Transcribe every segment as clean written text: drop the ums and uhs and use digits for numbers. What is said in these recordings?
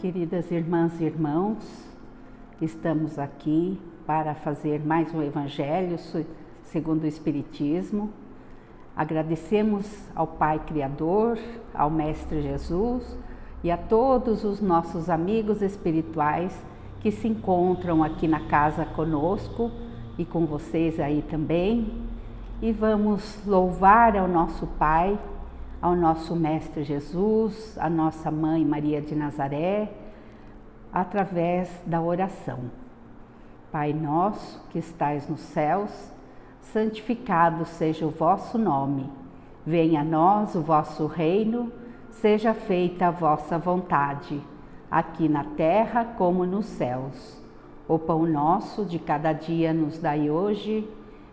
Queridas irmãs e irmãos, estamos aqui para fazer mais um Evangelho segundo o Espiritismo. Agradecemos ao Pai Criador, ao Mestre Jesus e a todos os nossos amigos espirituais que se encontram aqui na casa conosco e com vocês aí também. E vamos louvar ao nosso Pai, ao nosso Mestre Jesus, a nossa Mãe Maria de Nazaré, através da oração. Pai nosso que estais nos céus, santificado seja o vosso nome. Venha a nós o vosso reino, seja feita a vossa vontade, aqui na terra como nos céus. O pão nosso de cada dia nos dai hoje,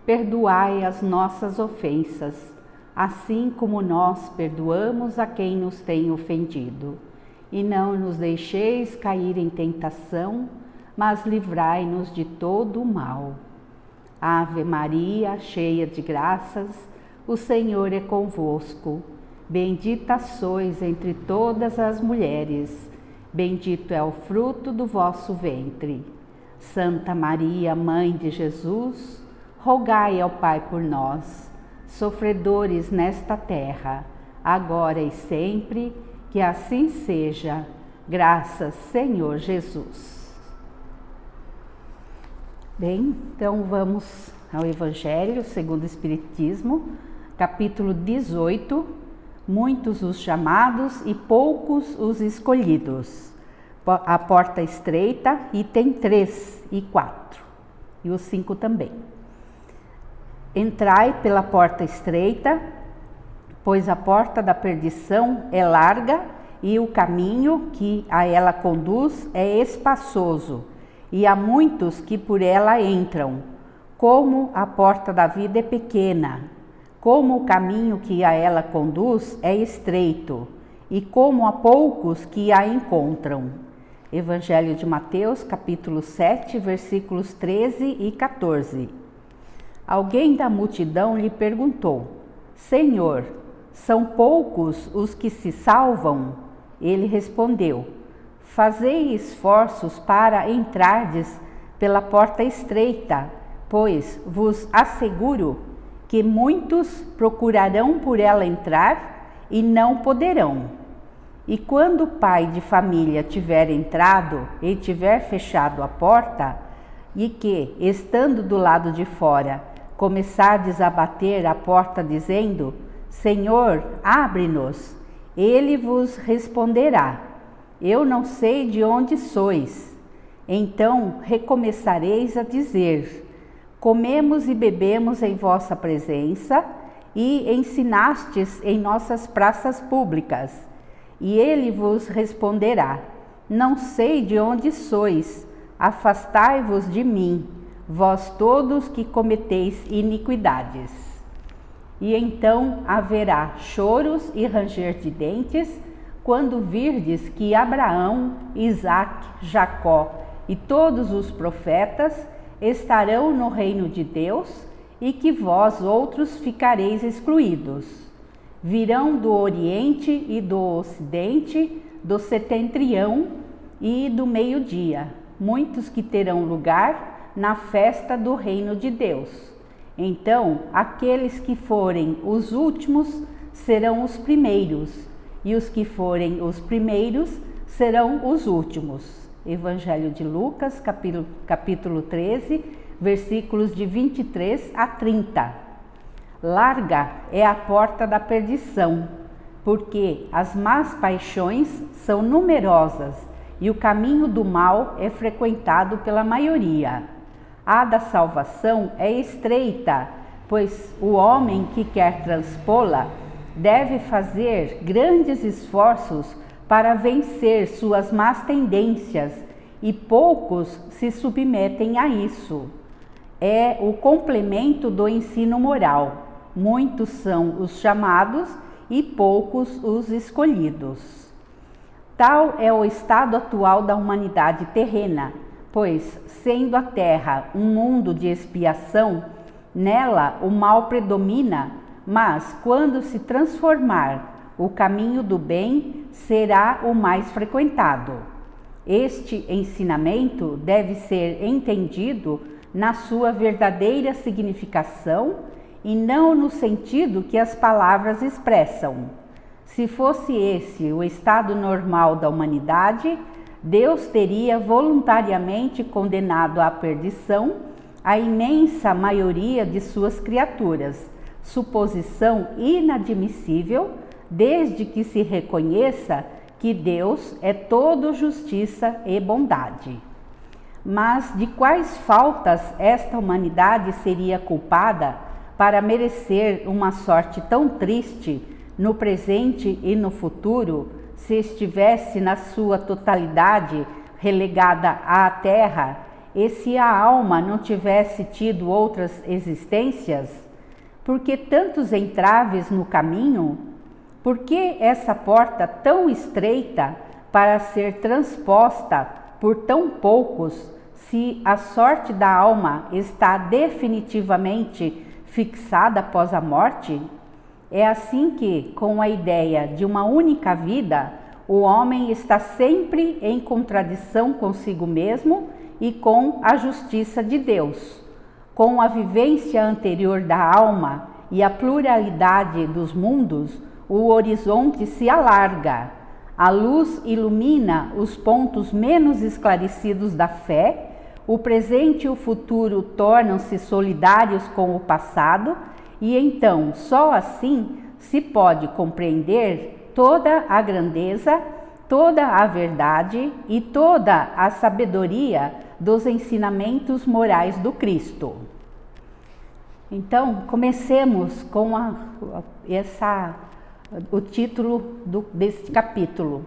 perdoai as nossas ofensas, assim como nós perdoamos a quem nos tem ofendido. E não nos deixeis cair em tentação, mas livrai-nos de todo o mal. Ave Maria, cheia de graças, o Senhor é convosco. Bendita sois entre todas as mulheres, bendito é o fruto do vosso ventre. Santa Maria, Mãe de Jesus, rogai ao Pai por nós, sofredores nesta terra, agora e sempre, que assim seja. Graças, Senhor Jesus. Bem, então vamos ao Evangelho segundo o Espiritismo, capítulo 18, muitos os chamados e poucos os escolhidos. A porta estreita, item 3 e 4, e o 5 também. Entrai pela porta estreita, pois a porta da perdição é larga e o caminho que a ela conduz é espaçoso, e há muitos que por ela entram. Como a porta da vida é pequena, como o caminho que a ela conduz é estreito, e como há poucos que a encontram. Evangelho de Mateus, capítulo 7, versículos 13 e 14. Alguém da multidão lhe perguntou: Senhor, são poucos os que se salvam? Ele respondeu: Fazei esforços para entrardes pela porta estreita, pois vos asseguro que muitos procurarão por ela entrar e não poderão. E quando o pai de família tiver entrado e tiver fechado a porta, e que, estando do lado de fora, começardes a bater à porta dizendo: Senhor, abre-nos, ele vos responderá: Eu não sei de onde sois. Então recomeçareis a dizer: Comemos e bebemos em vossa presença e ensinastes em nossas praças públicas. E ele vos responderá: Não sei de onde sois, afastai-vos de mim, vós todos que cometeis iniquidades. E então haverá choros e ranger de dentes, quando virdes que Abraão, Isaque, Jacó e todos os profetas estarão no reino de Deus e que vós outros ficareis excluídos. Virão do Oriente e do Ocidente, do Setentrião e do meio-dia, muitos que terão lugar na festa do reino de Deus. Então, aqueles que forem os últimos serão os primeiros, e os que forem os primeiros serão os últimos. Evangelho de Lucas, capítulo 13, versículos de 23 a 30. Larga é a porta da perdição, porque as más paixões são numerosas e o caminho do mal é frequentado pela maioria. A da salvação é estreita, pois o homem que quer transpô-la deve fazer grandes esforços para vencer suas más tendências, e poucos se submetem a isso. É o complemento do ensino moral. Muitos são os chamados e poucos os escolhidos. Tal é o estado atual da humanidade terrena, pois, sendo a terra um mundo de expiação, nela o mal predomina, mas quando se transformar, o caminho do bem será o mais frequentado. Este ensinamento deve ser entendido na sua verdadeira significação e não no sentido que as palavras expressam. Se fosse esse o estado normal da humanidade, Deus teria voluntariamente condenado à perdição a imensa maioria de suas criaturas, suposição inadmissível, desde que se reconheça que Deus é todo justiça e bondade. Mas de quais faltas esta humanidade seria culpada para merecer uma sorte tão triste no presente e no futuro, se estivesse na sua totalidade relegada à terra, e se a alma não tivesse tido outras existências? Por que tantos entraves no caminho? Por que essa porta tão estreita para ser transposta por tão poucos, se a sorte da alma está definitivamente fixada após a morte? É assim que, com a ideia de uma única vida, o homem está sempre em contradição consigo mesmo e com a justiça de Deus. Com a vivência anterior da alma e a pluralidade dos mundos, o horizonte se alarga. A luz ilumina os pontos menos esclarecidos da fé, o presente e o futuro tornam-se solidários com o passado, e então, só assim, se pode compreender toda a grandeza, toda a verdade e toda a sabedoria dos ensinamentos morais do Cristo. Então, comecemos com o título deste capítulo: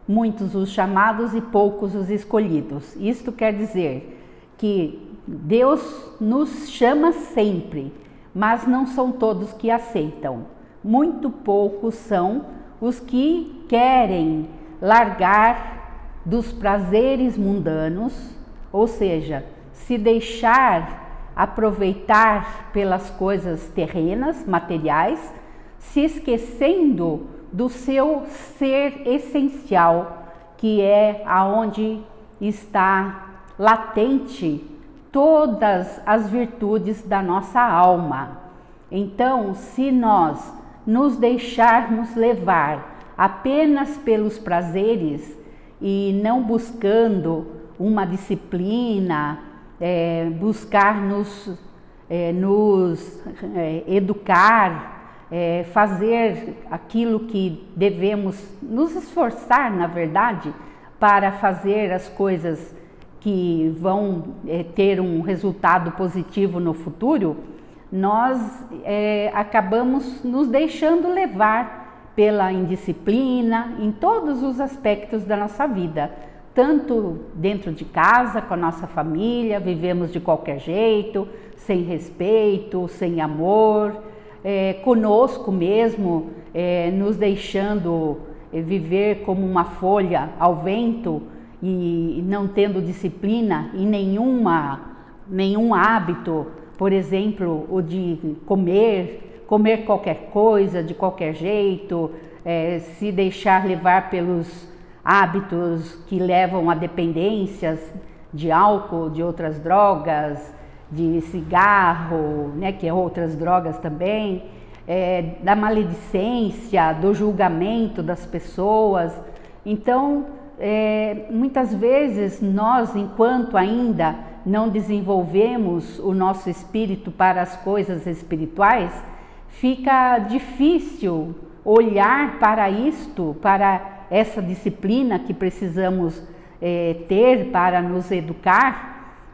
muitos os chamados e poucos os escolhidos. Isto quer dizer que Deus nos chama sempre, mas não são todos que aceitam. Muito poucos são os que querem largar dos prazeres mundanos, ou seja, se deixar aproveitar pelas coisas terrenas, materiais, se esquecendo do seu ser essencial, que é aonde está latente todas as virtudes da nossa alma. Então, se nós nos deixarmos levar apenas pelos prazeres e não buscando uma disciplina, buscar nos educar, fazer aquilo que devemos nos esforçar, na verdade, para fazer as coisas que vão ter um resultado positivo no futuro, nós acabamos nos deixando levar pela indisciplina em todos os aspectos da nossa vida, tanto dentro de casa, com a nossa família, vivemos de qualquer jeito, sem respeito, sem amor, conosco mesmo, nos deixando viver como uma folha ao vento e não tendo disciplina em nenhum hábito, por exemplo, o de comer qualquer coisa de qualquer jeito, se deixar levar pelos hábitos que levam a dependências de álcool, de outras drogas, de cigarro, né, que é outras drogas também, da maledicência, do julgamento das pessoas. Então, muitas vezes nós, enquanto ainda não desenvolvemos o nosso espírito para as coisas espirituais, fica difícil olhar para isto, para essa disciplina que precisamos ter para nos educar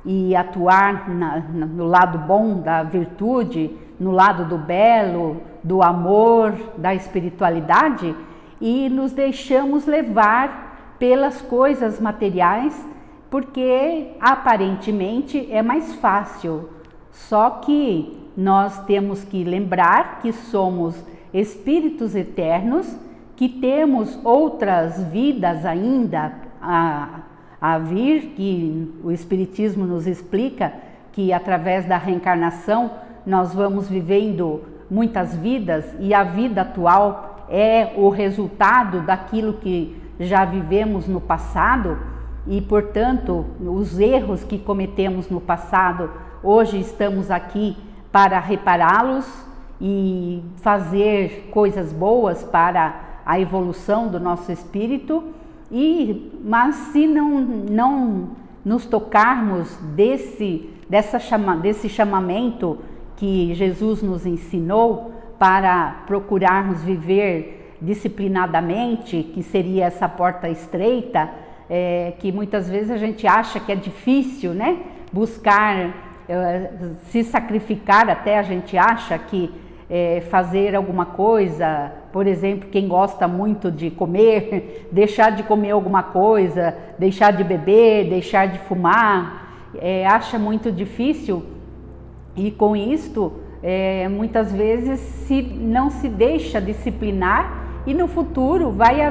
e atuar no lado bom da virtude, no lado do belo, do amor, da espiritualidade, e nos deixamos levar pelas coisas materiais, porque aparentemente é mais fácil. Só que nós temos que lembrar que somos espíritos eternos, que temos outras vidas ainda a vir, que o Espiritismo nos explica que através da reencarnação nós vamos vivendo muitas vidas, e a vida atual é o resultado daquilo que já vivemos no passado. e, portanto, os erros que cometemos no passado, hoje estamos aqui para repará-los e fazer coisas boas para a evolução do nosso espírito. Mas se não nos tocarmos desse chamamento que Jesus nos ensinou para procurarmos viver disciplinadamente, que seria essa porta estreita, que muitas vezes a gente acha que é difícil, né? Buscar se sacrificar, até a gente acha que fazer alguma coisa, por exemplo, quem gosta muito de comer, deixar de comer alguma coisa, deixar de beber, deixar de fumar, acha muito difícil, e com isto muitas vezes não se deixa disciplinar, e no futuro vai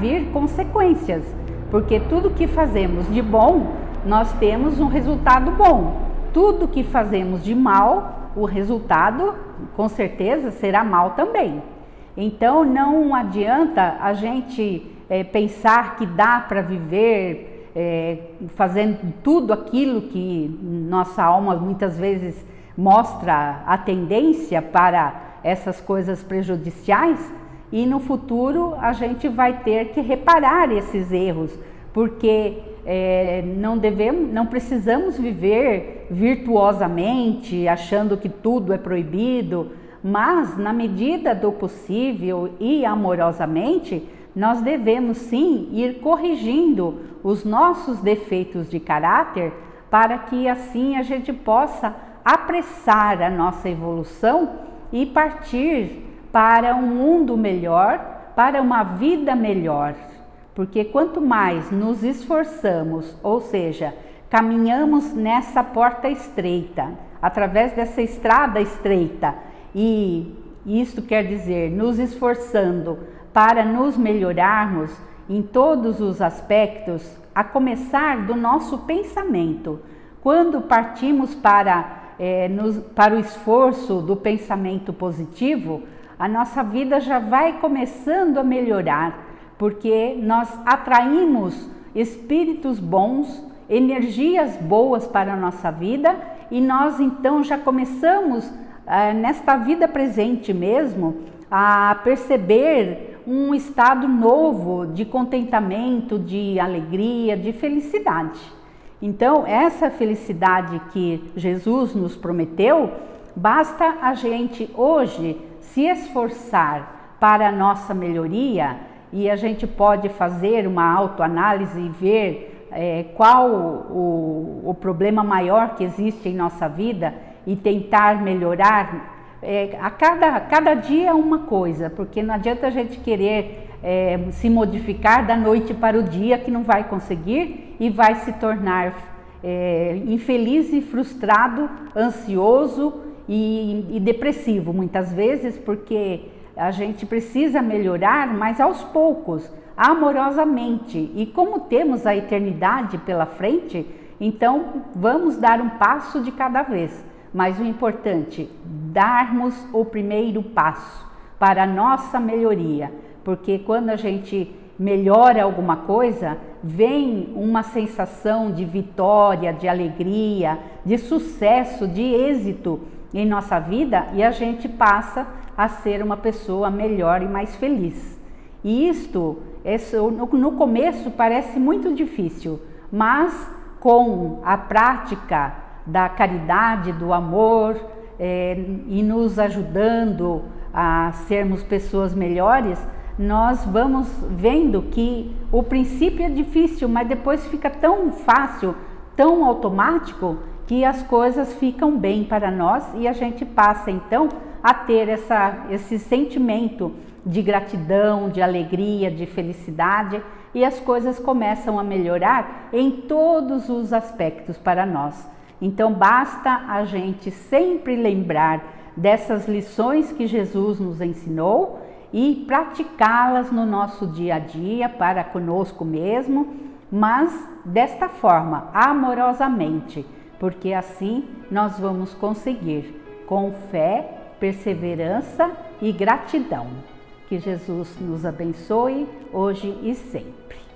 vir consequências, porque tudo que fazemos de bom, nós temos um resultado bom. Tudo que fazemos de mal, o resultado com certeza será mal também. Então não adianta a gente pensar que dá para viver fazendo tudo aquilo que nossa alma muitas vezes mostra a tendência para essas coisas prejudiciais, e no futuro a gente vai ter que reparar esses erros, porque não precisamos viver virtuosamente, achando que tudo é proibido, mas na medida do possível e amorosamente, nós devemos sim ir corrigindo os nossos defeitos de caráter, para que assim a gente possa apressar a nossa evolução e partir para um mundo melhor, para uma vida melhor. Porque quanto mais nos esforçamos, ou seja, caminhamos nessa porta estreita, através dessa estrada estreita, e isto quer dizer nos esforçando para nos melhorarmos em todos os aspectos, a começar do nosso pensamento. Quando partimos para o esforço do pensamento positivo, a nossa vida já vai começando a melhorar, porque nós atraímos espíritos bons, energias boas para a nossa vida, e nós então já começamos nesta vida presente mesmo a perceber um estado novo de contentamento, de alegria, de felicidade. Então essa felicidade que Jesus nos prometeu, basta a gente hoje se esforçar para a nossa melhoria, e a gente pode fazer uma autoanálise e ver qual o problema maior que existe em nossa vida e tentar melhorar a cada dia uma coisa, porque não adianta a gente querer se modificar da noite para o dia, que não vai conseguir e vai se tornar infeliz e frustrado, ansioso e depressivo muitas vezes, porque a gente precisa melhorar, mas aos poucos, amorosamente. E como temos a eternidade pela frente, então vamos dar um passo de cada vez. Mas o importante, darmos o primeiro passo para a nossa melhoria, porque quando a gente melhora alguma coisa, vem uma sensação de vitória, de alegria, de sucesso, de êxito em nossa vida, e a gente passa a ser uma pessoa melhor e mais feliz. E isto, no começo parece muito difícil, mas com a prática da caridade, do amor, e nos ajudando a sermos pessoas melhores, nós vamos vendo que o princípio é difícil, mas depois fica tão fácil, tão automático, que as coisas ficam bem para nós, e a gente passa então a ter esse sentimento de gratidão, de alegria, de felicidade, e as coisas começam a melhorar em todos os aspectos para nós. Então basta a gente sempre lembrar dessas lições que Jesus nos ensinou e praticá-las no nosso dia a dia para conosco mesmo, mas desta forma, amorosamente, porque assim nós vamos conseguir, com fé, perseverança e gratidão. Que Jesus nos abençoe hoje e sempre.